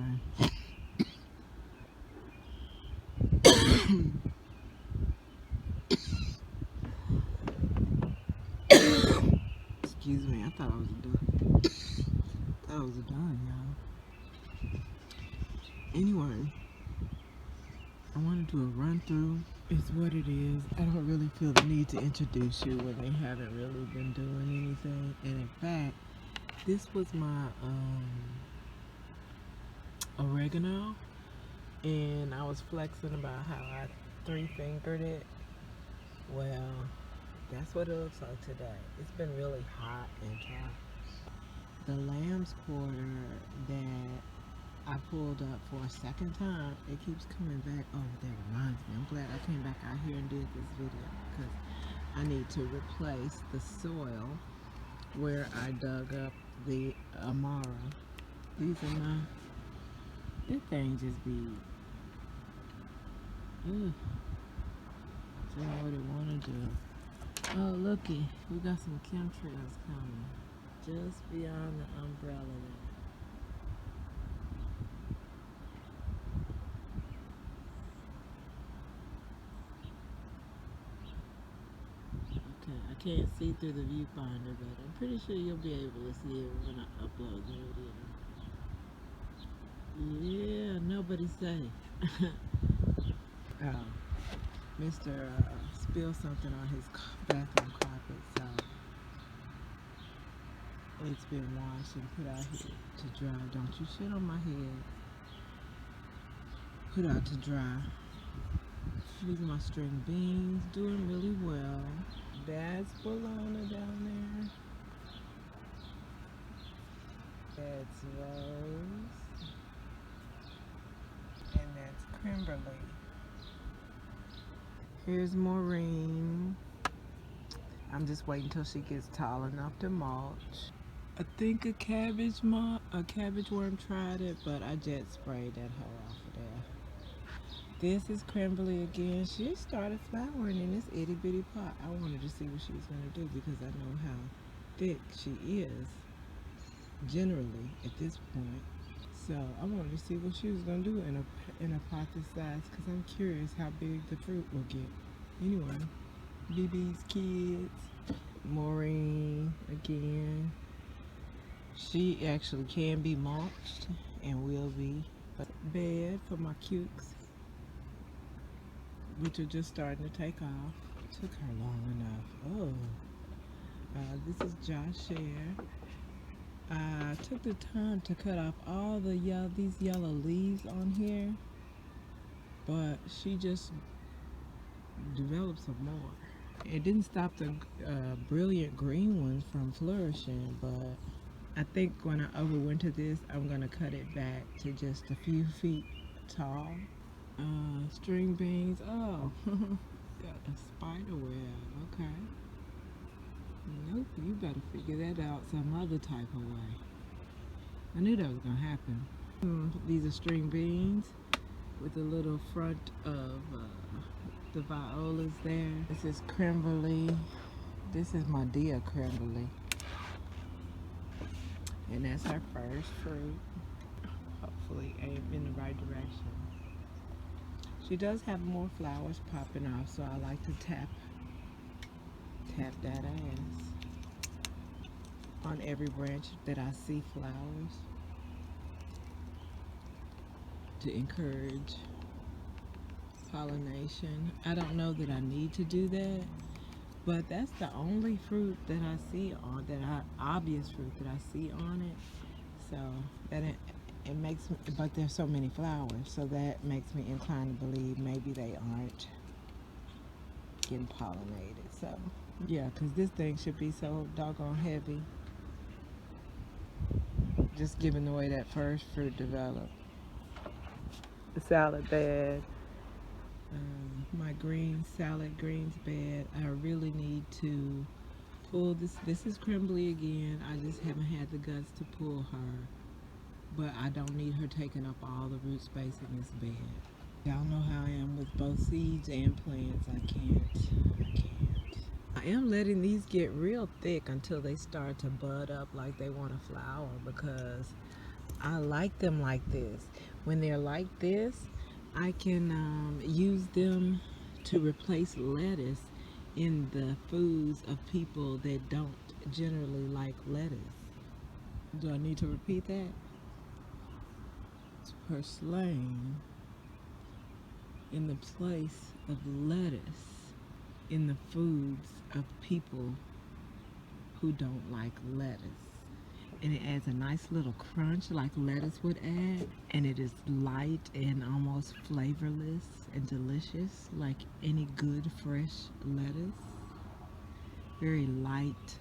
Anyway. Excuse me, I thought I was done, y'all. Anyway, I want to do a run through. It's what it is. I don't really feel the need to introduce you when they haven't really been doing anything. And in fact, this was my oregano, and I was flexing about how I 3-fingered it. Well, that's what it looks like today. It's been really hot and dry. The lamb's quarter that I pulled up for a second time, it keeps coming back. Oh, that reminds me. I'm glad I came back out here and did this video because I need to replace the soil where I dug up the amaranth. These are my, this thing just be, doing what it want to do. Oh, looky, we got some chemtrails coming just beyond the umbrella there. I can't see through the viewfinder, but I'm pretty sure you'll be able to see it when I upload the video. Yeah, nobody's safe. Oh, Mr. Spilled something on his bathroom carpet, so it's been washed and put out here to dry. Don't you shit on my head. Put out to dry. These are my string beans, doing really well. That's bologna down there. That's rose. And that's Kimberly. Here's Maureen. I'm just waiting till she gets tall enough to mulch. I think a cabbage worm tried it, but I jet sprayed that hoe off of there. This is Kimberly again. She started flowering in this itty bitty pot. I wanted to see what she was going to do because I know how thick she is generally at this point. So I wanted to see what she was going to do in a pot this size because I'm curious how big the fruit will get. Anyway, BB's kids, Maureen again. She actually can be mulched and will be. But bed for my cukes, which are just starting to take off. It took her long enough. Oh, this is Josh Share. I took the time to cut off all the these yellow leaves on here, but she just developed some more. It didn't stop the brilliant green ones from flourishing, but I think when I overwinter this, I'm gonna cut it back to just a few feet tall. String beans. Oh, got a spider web. Okay. Nope, you better figure that out some other type of way. I knew that was gonna happen. These are string beans with a little front of the violas there. This is Kimberly. This is my dear Kimberly. And that's her first fruit. Hopefully aim in the right direction. She does have more flowers popping off, so I like to tap that ass on every branch that I see flowers to encourage pollination. I don't know that I need to do that, but that's the only fruit that I see on obvious fruit that I see on it. So that it makes me, but there's so many flowers, so that makes me inclined to believe maybe they aren't getting pollinated. So yeah, because this thing should be so doggone heavy, just giving the way that first fruit developed. The salad bed, my green salad greens bed, I really need to pull this. This is Kimberly again. I just haven't had the guts to pull her, but I don't need her taking up all the root space in this bed. Y'all know how I am with both seeds and plants. I can't. I am letting these get real thick until they start to bud up like they want to flower, because I like them like this. When they're like this, I can use them to replace lettuce in the foods of people that don't generally like lettuce. Do I need to repeat that? It's purslane in the place of lettuce in the foods of people who don't like lettuce. And it adds a nice little crunch like lettuce would add, and it is light and almost flavorless and delicious like any good fresh lettuce. Very light,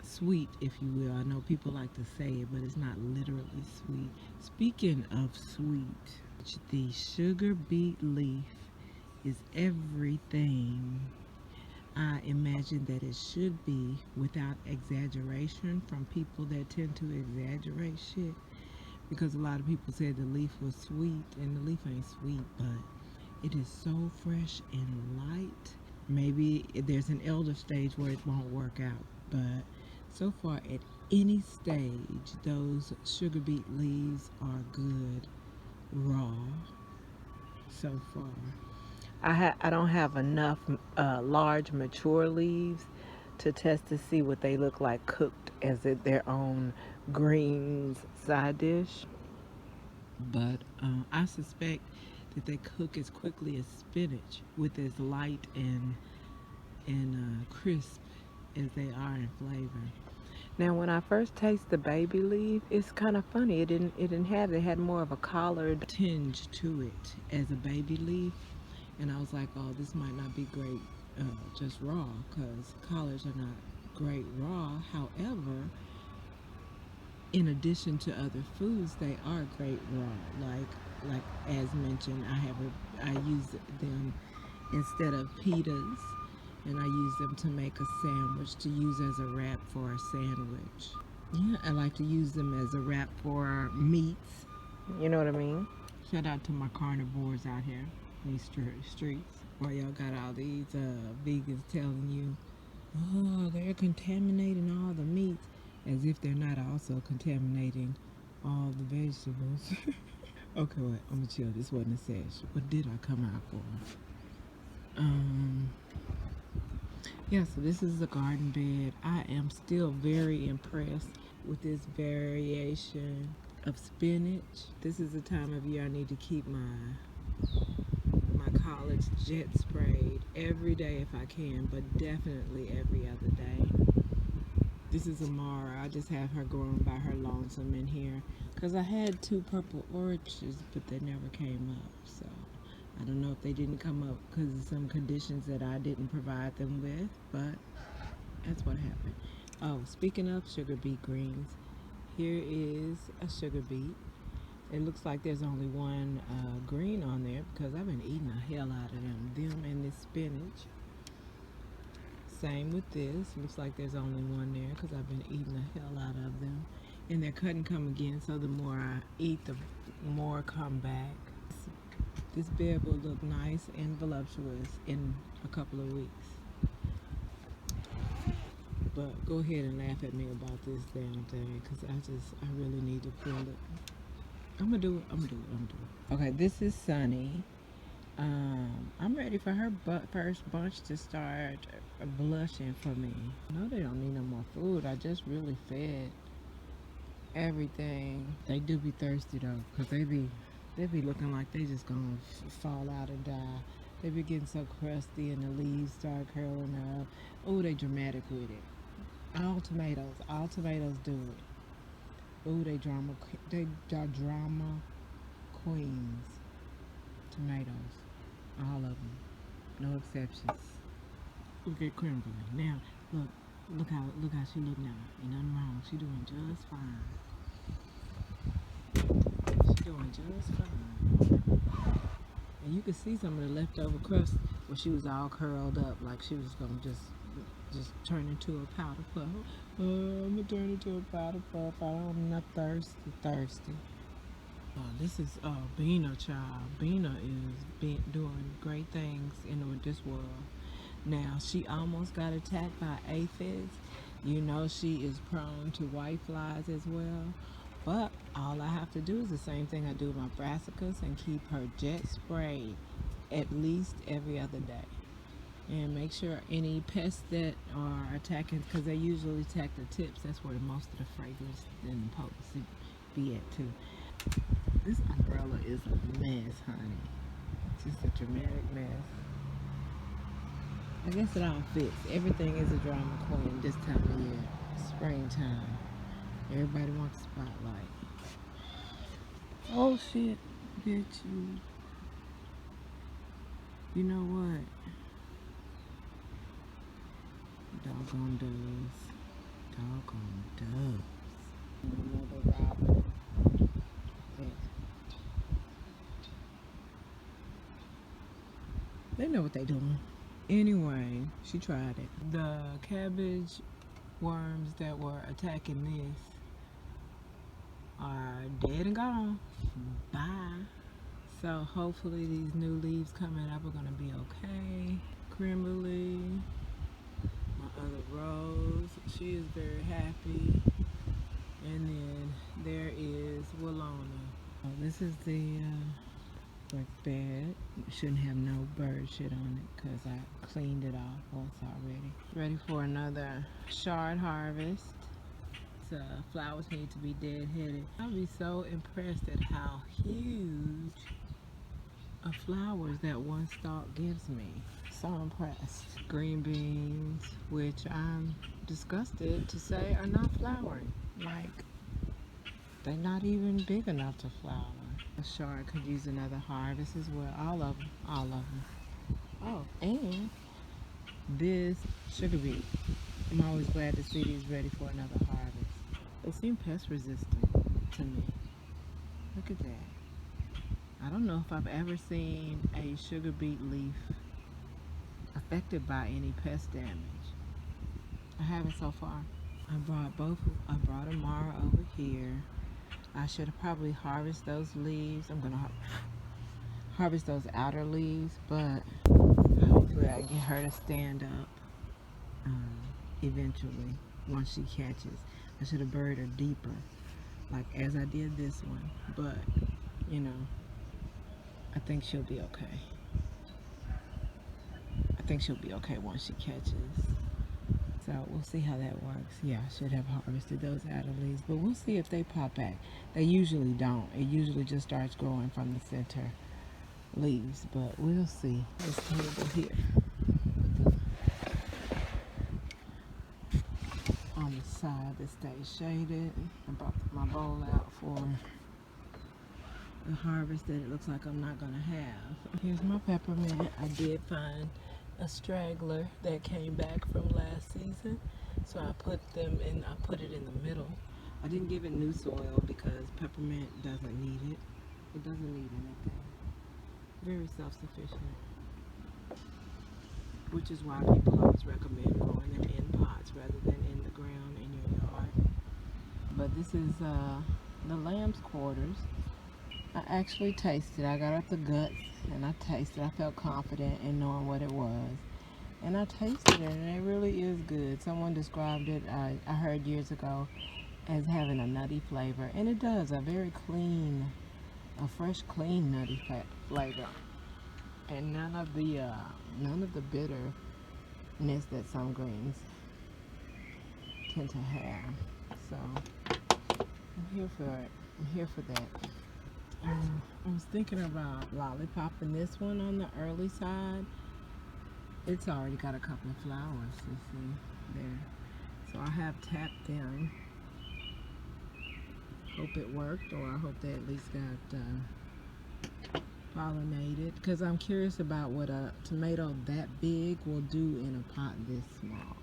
sweet, if you will. I know people like to say it, but it's not literally sweet. Speaking of sweet, the sugar beet leaf is everything I imagine that it should be, without exaggeration from people that tend to exaggerate shit. Because a lot of people said the leaf was sweet, and the leaf ain't sweet, but it is so fresh and light. Maybe there's an elder stage where it won't work out, but so far at any stage, those sugar beet leaves are good raw so far. I don't have enough large mature leaves to test to see what they look like cooked as their own greens side dish. But I suspect that they cook as quickly as spinach, with as light and crisp as they are in flavor. Now, when I first taste the baby leaf, it's kind of funny. It had more of a collard tinge to it as a baby leaf. And I was like, oh, this might not be great just raw, because collards are not great raw. However, in addition to other foods, they are great raw. Like as mentioned, I use them instead of pitas, and I use them to make a sandwich, to use as a wrap for a sandwich. Yeah, I like to use them as a wrap for meats. You know what I mean? Shout out to my carnivores out here in these streets. While y'all got all these vegans telling you, oh, they're contaminating all the meats, as if they're not also contaminating all the vegetables. Okay, wait, I'm gonna chill. This wasn't a sesh. What did I come out for? Yeah, so this is a garden bed. I am still very impressed with this variation of spinach. This is the time of year I need to keep my collards jet sprayed every day if I can, but definitely every other day. This is Amara. I just have her growing by her lonesome in here, because I had 2 purple orchids, but they never came up. So I don't know if they didn't come up because of some conditions that I didn't provide them with, but that's what happened. Oh, speaking of sugar beet greens, here is a sugar beet. It looks like there's only one green on there, because I've been eating the hell out of them and this spinach. Same with this. Looks like there's only one there, because I've been eating the hell out of them. And they're cut and come again, so the more I eat, the more come back. This bed will look nice and voluptuous in a couple of weeks. But go ahead and laugh at me about this damn thing, because I really need to pull it. I'm gonna do it. Okay, this is Sunny. I'm ready for her first bunch to start blushing for me. No, they don't need no more food. I just really fed everything. They do be thirsty though, because they be looking like they just gonna fall out and die. They be getting so crusty and the leaves start curling up. Oh, they dramatic with it. All tomatoes do it. Ooh, they drama queens. Tomatoes. All of them. No exceptions. Look at Crimson. Now, look how she look now. Ain't nothing wrong. She doing just fine. She doing just fine. And you can see some of the leftover crust where she was all curled up, like she was gonna just turn into a powder puff. Oh, I'm gonna turn into a powder puff. I'm not thirsty. This is Bina, child. Bina is doing great things in this world. Now, she almost got attacked by aphids. You know she is prone to white flies as well. But all I have to do is the same thing I do with my brassicas and keep her jet sprayed at least every other day. And make sure any pests that are attacking, because they usually attack the tips, that's where most of the fragrance and potency be at too. This umbrella is a mess, honey. Just a dramatic mess. I guess it all fits. Everything is a DramaQueen this time of year. Springtime. Everybody wants a spotlight. Oh shit, bitch, you know what? Doggone doves. Doggone doves. Another robin. They know what they doing. Anyway, she tried it. The cabbage worms that were attacking this are dead and gone. Bye. So hopefully these new leaves coming up are gonna be okay. Creme brulee. My other rose, she is very happy. And then there is Willona. Oh, this is the brick bed. Shouldn't have no bird shit on it because I cleaned it off once already. Ready for another chard harvest. Flowers need to be dead-headed. I'll be so impressed at how huge of flowers that one stalk gives me. So impressed. Green beans, which I'm disgusted to say are not flowering. Like, they're not even big enough to flower. A chard could use another harvest as well. All of them. All of them. Oh, and this sugar beet. I'm always glad to see these ready for another harvest. They seem pest resistant to me. Look at that. I don't know if I've ever seen a sugar beet leaf affected by any pest damage. I haven't so far. I brought Amara over here. I should have probably harvested those leaves. I'm gonna harvest those outer leaves, but hopefully I get her to stand up eventually once she catches. I should have buried her deeper, like as I did this one, but you know, I think she'll be okay. I think she'll be okay once she catches. So we'll see how that works. Yeah, I should have harvested those outer leaves, but we'll see if they pop back. They usually don't. It usually just starts growing from the center leaves, but we'll see. This table here on the side that stays shaded. I brought my bowl out for the harvest that it looks like I'm not gonna have. Here's my peppermint. I did find a straggler that came back from last season, so I put it in the middle. I didn't give it new soil because peppermint doesn't need it. It doesn't need anything. Very self-sufficient, which is why people always recommend growing them in pots rather than in the ground in your yard. But this is the lamb's quarters. I actually tasted. I got up the guts and I tasted. I felt confident in knowing what it was, and I tasted it, and it really is good. Someone described it, I heard years ago, as having a nutty flavor, and it does. A very clean, a fresh, clean nutty flavor, and none of the bitterness that some greens tend to have. So I'm here for it. I'm here for that. I was thinking about lollipopping this one on the early side. It's already got a couple of flowers, you see there. So I have tapped them. Hope it worked, or I hope they at least got pollinated. Because I'm curious about what a tomato that big will do in a pot this small.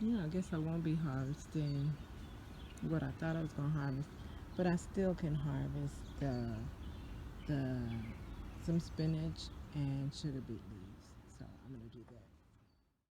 Yeah, I guess I won't be harvesting what I thought I was going to harvest. But I still can harvest some spinach and sugar beet leaves.